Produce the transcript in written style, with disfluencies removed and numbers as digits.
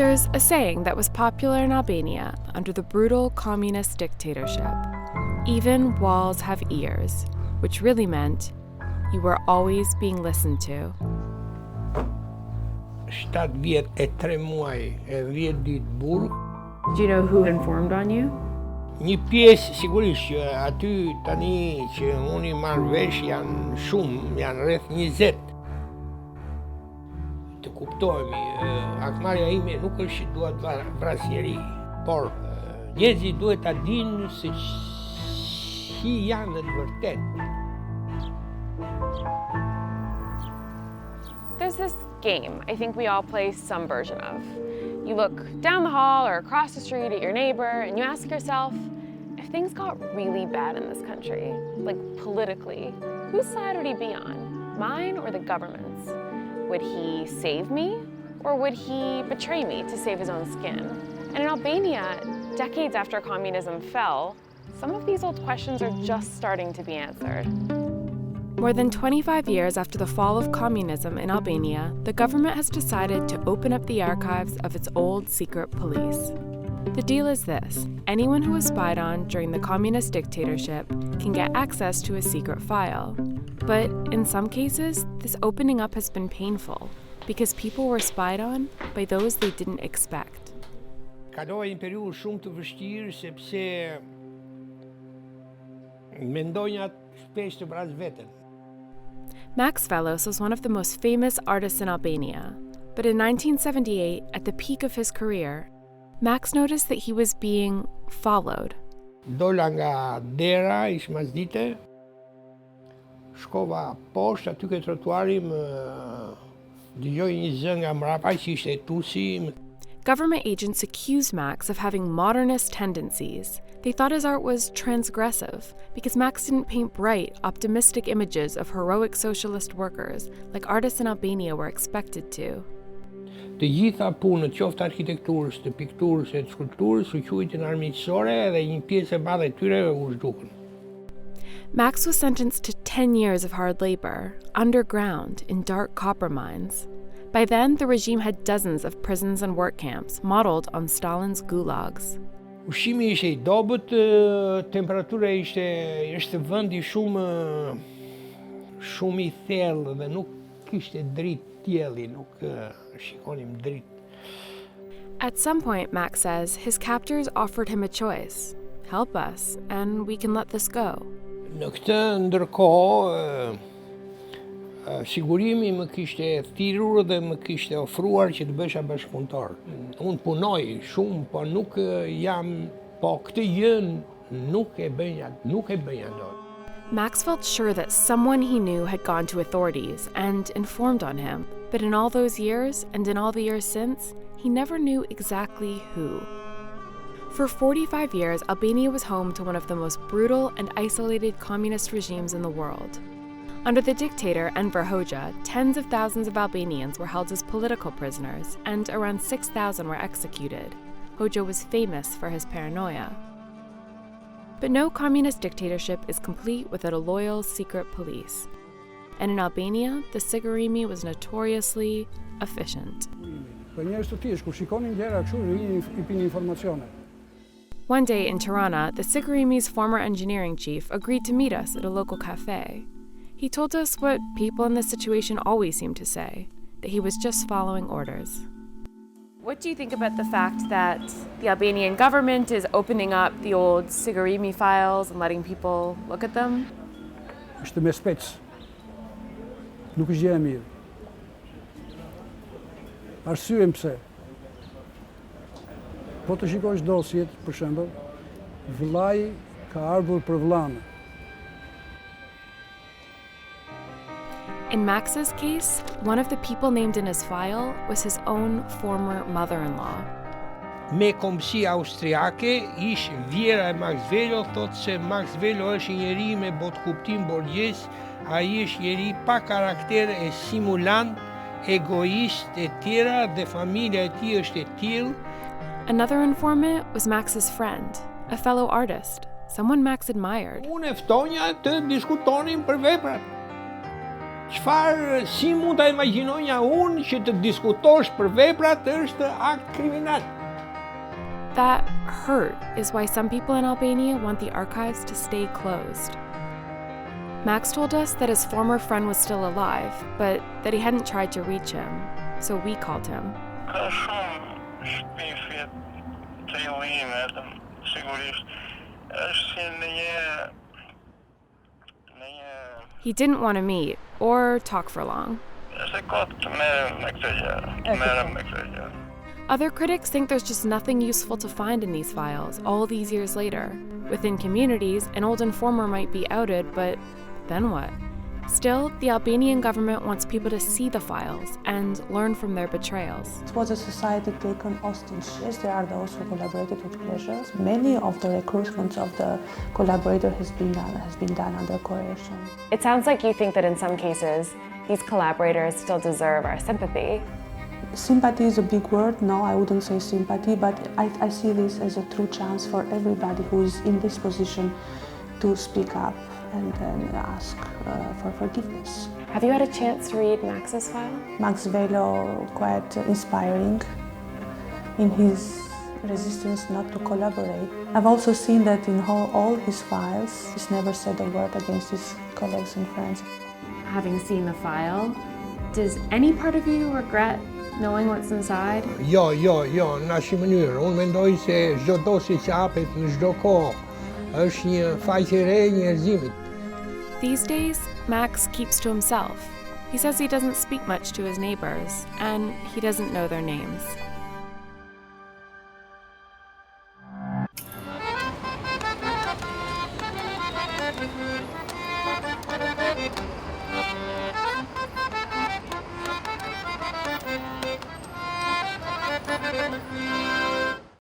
There's a saying that was popular in Albania under the brutal communist dictatorship. Even walls have ears, which really meant you were always being listened to. 7 vjet e 3 muaj e 10 ditë burg. Do you know who informed on you? Një pjesë sigurisht që aty tani që unë i marr vesh janë shumë, janë rreth 20. Të kuptojmë, akmarrja ime nuk është që dua të vras njeri, por njerëzit duhet ta dinë se si janë në të vërtetë. There's this game I think we all play some version of. You look down the hall or across the street at your neighbor and you ask yourself, if things got really bad in this country, like politically, whose side would he be on? Mine or the government's? Would he save me or would he betray me to save his own skin? And in Albania, decades after communism fell, some of these old questions are just starting to be answered. More than 25 years after the fall of communism in Albania, the government has decided to open up the archives of its old secret police. The deal is this: anyone who was spied on during the communist dictatorship can get access to a secret file. But in some cases, this opening up has been painful because people were spied on by those they didn't expect. Kalova një periudhë shumë të vështirë sepse mendonja shpesh të vras veten. Maks Velo was one of the most famous artists in Albania, but in 1978, at the peak of his career, Maks noticed that he was being followed. Dola nga dera, ish masdite, shkova poshtë aty ke trotuari, më dëgjoj një zë nga mrapa që ishte tusi. Government agents accused Maks of having modernist tendencies. They thought his art was transgressive because Maks didn't paint bright, optimistic images of heroic socialist workers like artists in Albania were expected to. Të gjitha punët, qoftë arkitekturës, të pikturës e të skulpturës, u quajtën armiqësore dhe një pjesë e madhe e tyre u zhdukën. Maks was sentenced to 10 years of hard labor, underground, in dark copper mines. By then, the regime had dozens of prisons and work camps modeled on Stalin's gulags. Ushqimi ishte I dobët, temperatura ishte vendi shumë I thellë dhe nuk kishte dritë tjelli, nuk shikonim dritë. At some point, Maks says, his captors offered him a choice. Help us, and we can let this go. Në këtë ndërkohë, sigurimi më kishte thirrur dhe më kishte ofruar që të bësha bashkëpunëtor. Unë punoj shumë, po nuk jam, po këtë gjë nuk e bëja dot. Maks felt sure that someone he knew had gone to authorities and informed on him, but in all those years, and in all the years since, he never knew exactly who. For 45 years, Albania was home to one of the most brutal and isolated communist regimes in the world. Under the dictator Enver Hoxha, tens of thousands of Albanians were held as political prisoners, and around 6,000 were executed. Hoxha was famous for his paranoia. But no communist dictatorship is complete without a loyal secret police. And in Albania, the Sigurimi was notoriously efficient. One day in Tirana, the Sigurimi's former engineering chief agreed to meet us at a local cafe. He told us what people in this situation always seem to say, that he was just following orders. What do you think about the fact that the Albanian government is opening up the old Sigurimi files and letting people look at them? Është me spec. Nuk është gjë e mirë. Arsyem pse. Po të shikosh dosjet, për shembull, vllai ka ardhur për vllanë. In Maks's case, one of the people named in his file was his own former mother-in-law. Me kombësi austriake, ish vjera e Maks Velo, thotë se Maks Velo është njeri me botkuptim borgjes, ai është njeri pa karakter e simulant, egoist e tjera dhe familja e tij është e tillë. Another informant was Maks's friend, a fellow artist, someone Maks admired. Unë e ftonja të diskutonin për veprat. Çfarë si mund ta imagjinonja unë që të diskutosh për veprat është akt kriminal. That hurt is why some people in Albania want the archives to stay closed. Maks told us that his former friend was still alive, but that he hadn't tried to reach him, so we called him. Ka shumë shpifje të illimet, sigurisht. Është si në një He didn't want to meet or talk for long. është kot të merrem me këtë gjë, të merrem me këtë gjë. Other critics think there's just nothing useful to find in these files all these years later. Within communities, an old informer might be outed, but then what? Still, the Albanian government wants people to see the files and learn from their betrayals. It was a society taken hostage. Yes, there are those who collaborated with pleasures. Many of the recruitment of the collaborator has been done under coercion. It sounds like you think that in some cases, these collaborators still deserve our sympathy. Sympathy is a big word. No, I wouldn't say sympathy, but I see this as a true chance for everybody who is in this position to speak up and ask for forgiveness. Have you had a chance to read Maks's file? Maks Velo, quite inspiring in his resistance not to collaborate. I've also seen that in all his files, he's never said a word against his colleagues and friends. Having seen the file, does any part of you regret knowing what's inside? Jo, në asnjë mënyrë. Unë mendoj se çdo dosje që hapet në çdo kohë është një faqe e re e njerëzimit. These days, Maks keeps to himself. He says he doesn't speak much to his neighbors, and he doesn't know their names.